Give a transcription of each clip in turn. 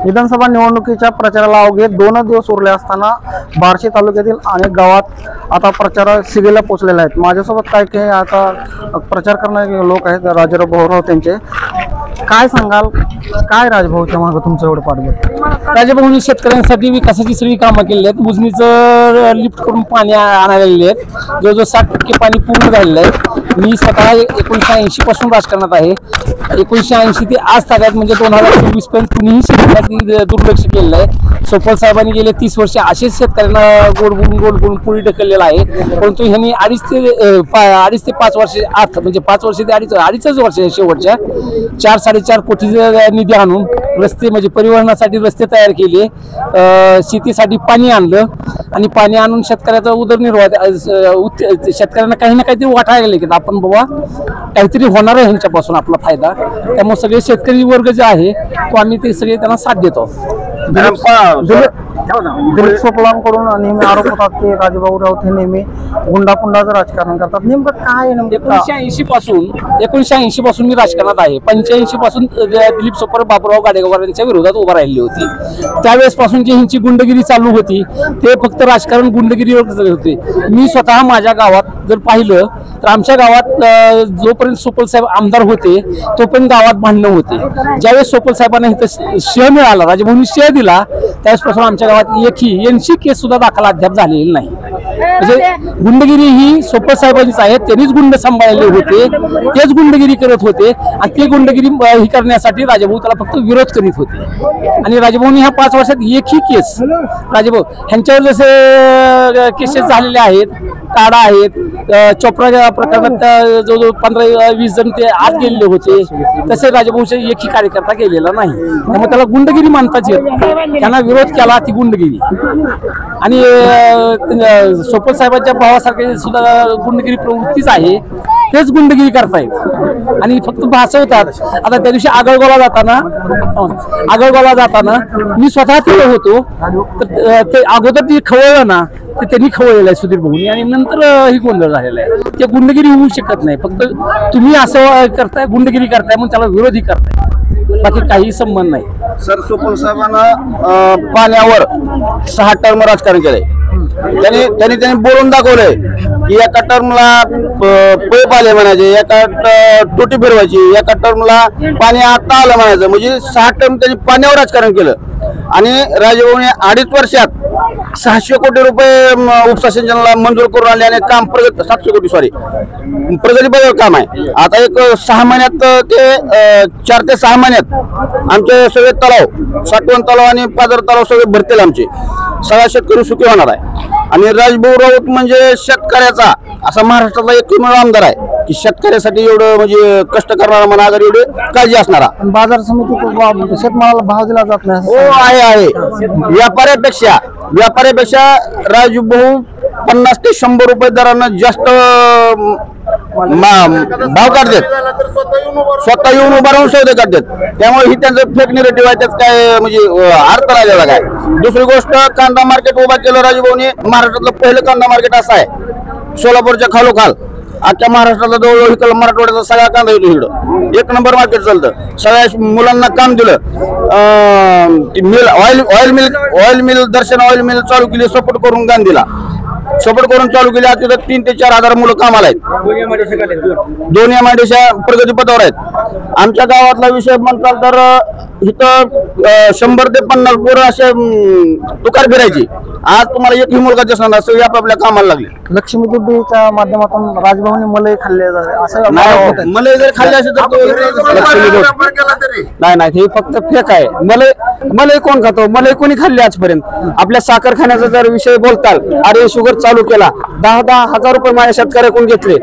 विधानसभा निवडणुकीच्या प्रचाराला अवघे 2 दिवस उरले असताना बार्शी तालुक्यातील अनेक गावात आता प्रचार शिगेला पोहोचलेले आहेत। माझ्यासोबत काही आता प्रचार करणारे लोक आहेत, राजाराव भाऊराव त्यांचे। काय सांगाल, काय राजभाऊच्या मागे तुमचं एवढं पाठबळ? राजभाऊंनी शेतकऱ्यांसाठी विकासाची सगळी कामं केलेली आहेत। उजनीचं लिफ्ट करून पाणी आणायला लागलेले आहेत। जवळजवळ 60% पाणी पूर्ण झालेलं आहे। मी स्वतः 1980 पासून राजकारणात आहे। 1980 ते आज ताब्यात म्हणजे 2024 पर्यंत कुणीही शेतकऱ्यांनी दुर्लक्ष केलेलं आहे। सोपल साहेबांनी गेले 30 वर्ष असेच शेतकऱ्यांना गोड बोलून पुढे ढकललेला आहे। परंतु ह्यांनी 2.5 ते 5 वर्ष आत म्हणजे 5 वर्ष ते 2.5 वर्ष शेवटच्या 4-4.5 कोटी निधी आणून रस्ते म्हणजे परिवहनासाठी रस्ते तयार केले, शेतीसाठी पाणी आणलं आणि पाणी आणून शेतकऱ्याचा उदरनिर्वाह शेतकऱ्यांना काही ना काहीतरी वाटायला लागले की आपण बाबा काहीतरी होणार आहे ह्यांच्यापासून आपला फायदा। त्यामुळे सगळे शेतकरी वर्ग जे आहे तो आम्ही ते सगळे त्यांना साथ देतो। दिलीप सोपलांकडून नेहमी आरोप होतात की राजभाऊ राऊत हे नेहमी गुंडापुंडाचं राजकारण करतात। नेमकं काय? 1980 पासून मी राजकारणात आहे। 85 पासून दिलीप सोपल बाबूराव गाडेगाव यांच्या विरोधात उभा राहिली होती। त्यावेळेस पासून जी ह्यांची गुंडगिरी चालू होती ते फक्त राजकारण गुंडगिरीवर होते। मी स्वतः माझ्या गावात जर पाहिलं तर आमच्या गावात जोपर्यंत सोपल साहेब आमदार होते तोपर्यंत गावात भांडणं होते। ज्यावेळेस सोपल साहेबांना इथं शेअर मिळाला, राजभाऊंनी शेअर दिला, त्यावेळेसपासून आमच्या गावात एकही यांची केस सुद्धा दाखल अद्याप झालेली नाही। म्हणजे गुंडगिरी ही सोपल साहेबांचीच आहे। त्यांनीच गुंड सांभाळले होते, तेच गुंडगिरी करत होते आणि ते गुंडगिरी ही करण्यासाठी राजभाऊ त्याला फक्त विरोध करीत होते। आणि राजभाऊंनी ह्या 5 वर्षात एकही केस राजभाऊ ह्यांच्यावर जसे केसेस झालेले आहेत, काढा आहेत, चोपडा प्रकरणात जवळजवळ 15-20 जण ते आत गेलेले होते, तसे राजभाऊचे एकही कार्यकर्ता गेलेला नाही। त्यामुळे त्याला गुंडगिरी मानताच येत, त्यांना विरोध केला ती गुंडगिरी। आणि सोपल साहेबांच्या भावासारखे सुद्धा गुंडगिरी प्रवृत्तीच आहे, तेच गुंडगिरी करतायत आणि फक्त भासवतात। आता त्या दिवशी आगळगावला जाताना मी स्वतः तिथे होतो, तर ते अगोदर ती खवळलं ना तर त्यांनी खवळलेलं आहे सुधीर भाऊनी आणि नंतर ही गोंधळ झालेला आहे। ते गुंडगिरी होऊ शकत नाही, फक्त तुम्ही असं करताय, गुंडगिरी करताय म्हणून त्याला विरोधी करताय, बाकी काही संबंध नाही। सर, सोपल साहेबांना पाण्यावर 6 टर्म राजकारण केलंय। त्यांनी बोलून दाखवलंय की एका टर्मला पैप आले म्हणायचे, एका टोटी फिरवायची, एका टर्मला पाणी आता आलं म्हणायचं। म्हणजे 6 टर्म त्यांनी पाण्यावर राजकारण केलं। आणि राजभाऊने 2.5 वर्षात 600 कोटी रुपये उपसा सिंचनाला मंजूर करून आणले आणि काम 700 कोटी प्रगतीपथावर काम आहे। आता एक 6 महिन्यात ते 4 ते 6 महिन्यात आमचे सगळे तलाव, साठवण तलाव आणि पाझर तलाव सगळे भरतील, आमचे सगळा शेतकरी सुखी होणार आहे। आणि राजभाऊ राऊत म्हणजे शेतकऱ्याचा असा महाराष्ट्रातला एकमेव आमदार आहे की शेतकऱ्यासाठी एवढं म्हणजे कष्ट करणारा म्हणा, अगर एवढे काळजी असणारा। बाजार समितीत शेतमालाला भाव दिला जात नाही? हो, आहे। व्यापाऱ्यापेक्षा राजभाऊ 50 ते 100 रुपये दरानं जास्त भाव काढतात, स्वतः येऊन उभा राहून सौदे काढतात। त्यामुळे ही त्यांचं फेक निगेटिव्ह आहे, त्यात काय म्हणजे अर्थ राहिलेला काय। दुसरी गोष्ट, कांदा मार्केट उभा केलं राजभाऊने। महाराष्ट्रातलं पहिलं कांदा मार्केट असं आहे, सोलापूरच्या खालोखाल अख्ख्या महाराष्ट्रातला जवळजवळ इकडं मराठवाड्याचा सगळा कांदा येतो, इकडं 1 नंबर मार्केट चालतं। सगळ्या मुलांना काम दिलं, मिल ऑइल मिल दर्शन ऑइल मिल चालू केली, सपोर्ट करून गांधीला सपोर्ट करून चालू केली। आता 3 ते 4 हजार मुलं कामाला आहेत, 2 MIDC प्रगतीपथावर आहेत। आमच्या गावातला विषय म्हणताल तर इथं 100 ते 50 पोरं असे तुकार फिरायची, आज तुम्हाला एकही मुलगा दिसणार नाही, सगळे आपापल्या कामाला लागले। लक्ष्मी दुबईच्या माध्यमातून राजभाऊने मलई खाल्ले असं मलई जर खाल्ले असेल तर नाही, हे फक्त फेक आहे। मलई कोण खातो? मलई कोणी खाल्ली आजपर्यंत? आपल्या साखर खाण्याचा जर विषय बोलताल, अरे शुगर चालू केला, 10-10 हजार रुपये माझ्या शेतकऱ्याकडून घेतले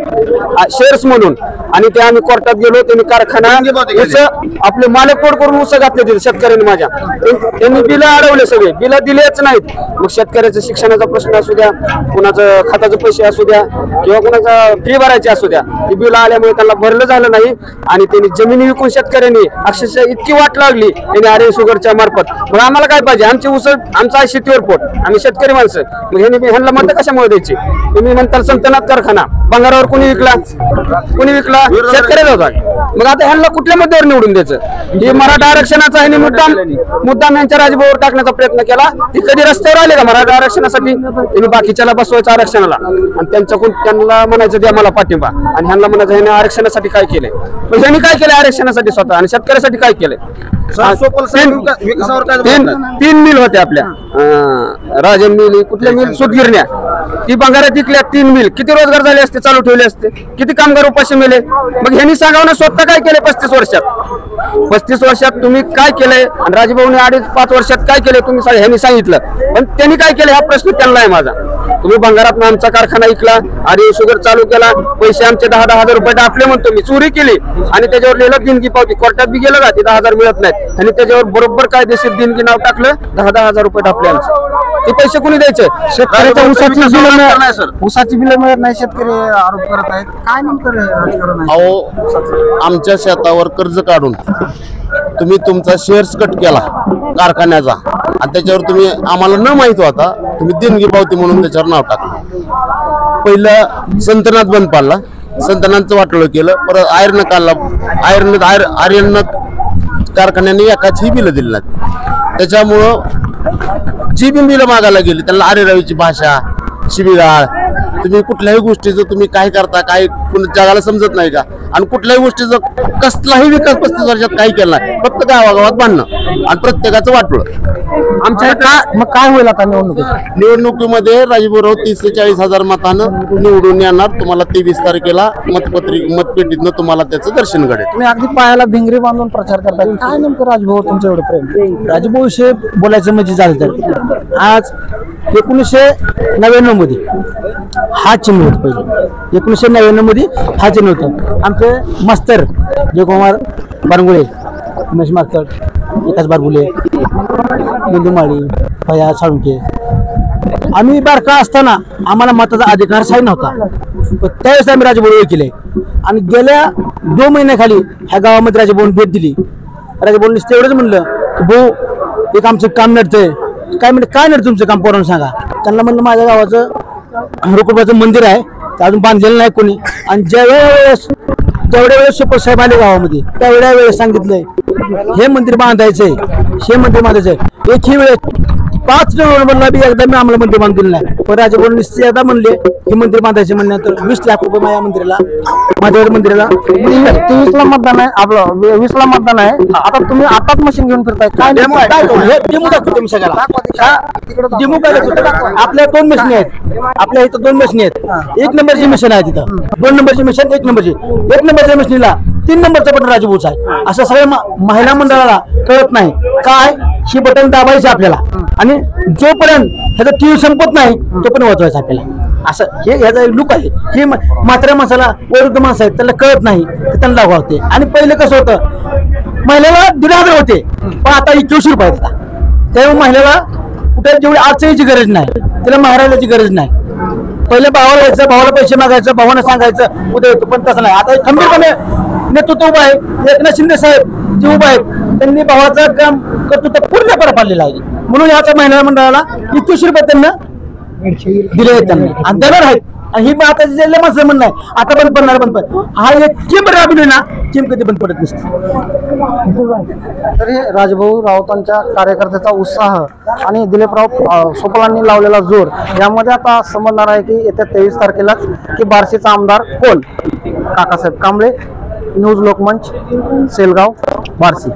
शेअर्स म्हणून, आणि ते आम्ही कोर्टात गेलो, त्यांनी कारखाना आपले मालक पोट करून उसं घातले तिथे शेतकऱ्यांनी माझ्या, त्यांनी बिलं अडवले, सगळे बिलं दिलेच नाहीत। मग शेतकऱ्याच्या शिक्षणाचा प्रश्न असू द्या, कुणाचं खताचे पैसे असू द्या किंवा कुणाचा फी भरायची असू द्या, ती बिलं आल्यामुळे त्यांना भरलं झालं नाही आणि त्यांनी जमिनी विकून शेतकऱ्यांनी अक्षरशः इतकी वाट लागली त्यांनी आर्यन शुगरच्या मार्फत। मग आम्हाला काय पाहिजे? आमची उसळ, आमचा शेतीवर पोट, आम्ही शेतकरी माणसं, मग ह्यांना मत कशामुळे कशामुळे द्यायचे? तुम्ही म्हणताल सल्तनत कारखाना बंगारावर कोणी विकला? शेतकऱ्याचा होता. मग आता ह्यांना कुठल्या मुद्द्यावर निवडून द्यायचं? हे मराठा आरक्षणाचा ह्यांनी मुद्दाम यांच्या राजभावावर टाकण्याचा प्रयत्न केला. ती कधी रस्त्यावर आले का मराठा आरक्षणासाठी? त्यांनी बाकीच्याला बसवायचं आरक्षणाला आणि त्यांना म्हणायचं द्या मला पाठिंबा, आणि ह्यांना म्हणायचं ह्याने आरक्षणासाठी काय केलंय? पण ह्यांनी काय केलंय आरक्षणासाठी स्वतः आणि शेतकऱ्यासाठी काय केलंय? तीन मिल होते आपल्या राजन मिल, कुठल्या मिल? सुतगिरण्या. ती बंगारात विकल्या 3 मिल. किती रोजगार झाले असते, चालू ठेवले असते? किती कामगार उपाशी मेले? मग ह्यांनी सांगावं ना स्वतः काय केलंय 35 वर्षात? 35 वर्षात तुम्ही काय केलंय? आणि राजभाऊने 2.5-5 वर्षात काय केलंय तुम्ही ह्यांनी सांगितलं, पण त्यांनी काय केलं हा प्रश्न त्यांना आहे माझा. तुम्ही बंगारात आमचा कारखाना विकला, आर्य शुगर चालू केला, पैसे आमचे 10,000 रुपये डापले म्हणतो मी, चोरी केली आणि त्याच्यावर लिहिलं देणगी पावती. कोर्टात बी गेलं का ते 10,000 मिळत नाहीत, आणि त्याच्यावर बरोबर कायदेशीर देणगी नाव टाकलं, 10,000 रुपये डापले आमचे. ते पैसे कोणी द्यायचे? शेतकऱ्याच्या ऊसाची बिलं मिळत नाही, शेतकरी आरोप करत आहेत. काय नेमकं राजकारण आहे? अहो, आमच्या शेतावर कर्ज काढून तुम्ही तुमचा शेअर्स कट केला कारखान्याचा, आणि त्याच्यावर तुम्ही आम्हाला न माहित होता तुम्ही देणगी पावती म्हणून त्याच्यावर नाव टाकलं. पहिलं संतनात बंद पाडला, संतनाचं वाटोळं केलं, परत आयर्न काढला, आर्यन कारखान्याने एकाची बिलं दिली नाहीत. त्याच्यामुळं जी बी बिलं मागायला गेली त्यांना आरेरावीची भाषा, शिबिगाळ, तुम्ही कुठल्याही गोष्टीचं तुम्ही काय करता काय जगाला समजत नाही का? आणि कुठल्याही गोष्टीचं कसलाही विकास 35 वर्षात काही केला नाही, फक्त गावागावात बांधणं आणि प्रत्येकाचं वाटलं. आमच्या मग काय होईल आता निवडणुकीमध्ये राजभाऊराव 30 ते 40,000 मतानं निवडून येणार. तुम्हाला 23 तारखेला मतपेटीतनं तुम्हाला त्याचं दर्शन घडेल. तुम्ही अगदी पायाला भिंगरी बांधून प्रचार करताय. काय नेमकं राजभाऊ तुमचं एवढं प्रेम? राजभाऊ विषयी बोलायचं म्हणजे झालं तर आज 1999 मध्ये हा चिन्ह होतं. पहिले 1999 मध्ये हा चिन्ह होतं. आमचे मास्तर जयकुमार बारंगुळे, उमेश मास्तर, विकास बारगुले, बिंदुमाळी, भया साळुंके, आम्ही बारका असताना आम्हाला मताचा अधिकार साई नव्हता, पण त्यावेळेस आम्ही राजभाऊ केले. आणि गेल्या 2 महिन्याखाली ह्या गावामध्ये राजभाऊन भेट दिली. राजभाऊंनी तेवढंच म्हणलं की भाऊ एक आमचं काम नडतंय. काय म्हणलं, काय नडतं तुमचं काम पोरांना सांगा. त्यांना म्हणलं माझ्या गावाचं रुकुबाचं मंदिर आहे, ते अजून बांधलेलं नाही कोणी. आणि जेवढ्या वेळेस सुपर साहेब आले गावामध्ये तेवढ्या वेळेस सांगितलंय हे मंदिर बांधायचंय, हे मंदिर बांधायचंय. एकही वेळेस 5 नोव्हेंबरला बी एकदा मी आम्हाला मंदिर बांधलेलं नाही. पण राजभाऊंनी एकदा म्हणले हे मंदिर बांधायचे म्हणल्यानंतर 20 लाख रुपये माझ्या मंदिराला, माझ्या मंदिराला 23ला मतदान आहे आपलं, 20ला मतदान आहे. आता तुम्ही आताच मशीन घेऊन फिरताय. काय डेमो दाखवतो मी सगळ्याला. डेमो काय दाखवतो? आपल्या 2 मशीन आहेत, आपल्या इथं 2 मशीन आहेत. 1 नंबरची मशीन आहे तिथं, 2 नंबरची मशीन, 1 नंबरच्या मशीनला 3 नंबरचं बटन राजभाऊचं आहे. असं सगळ्या महिला मंडळाला कळत नाही काय हे बटन दाबायचं आपल्याला, आणि जोपर्यंत ह्याचा टीव्ही संपत नाही तोपर्यंत वाजवायचं आपल्याला. असं हे ह्याचा लुक आहे. हे म्हाताऱ्या माणसाला, वयोवृद्ध माणसं आहेत त्यांना कळत नाही, त्यांना दाखवते. आणि पहिलं कसं होतं, महिलेला 1,500 होते, पण आता 2100 रुपये आहेत. त्यामुळे महिलेला कुठे जेवढी अडचणीची गरज नाही, त्याला महाराजाची गरज नाही. पहिले भावाला यायचं, भावाला पैसे मागायचं, भावानं सांगायचं उद्या येतो, पण तसं नाही. आता खंबीरपणे नेतृत्व उभं आहे. एकनाथ शिंदे साहेब जे उभं आहेत त्यांनी भावाचं काम कर्तृत्व पूर्ण पार पाडलेलं आहे. म्हणून याच्या महिला मंडळाला 2100 रुपये त्यांना दिले आहेत त्यांनी, आणि देणार आहेत. आणि ही आता जे माझं म्हणणं आहे आता बंद पडणार, बंद पड हा एक चिंब राबली ना, चिंब कधी बंद पडत नसते. तरी राजभाऊ राऊतांच्या कार्यकर्त्याचा उत्साह आणि दिलीपराव सोपलांनी लावलेला जोर यामध्ये आता समजणार आहे की येत्या 23 तारखेलाच की बार्शीचा आमदार कोण. काकासाहेब कांबळे, न्यूज लोकमंच, सेलगाव, बार्शी.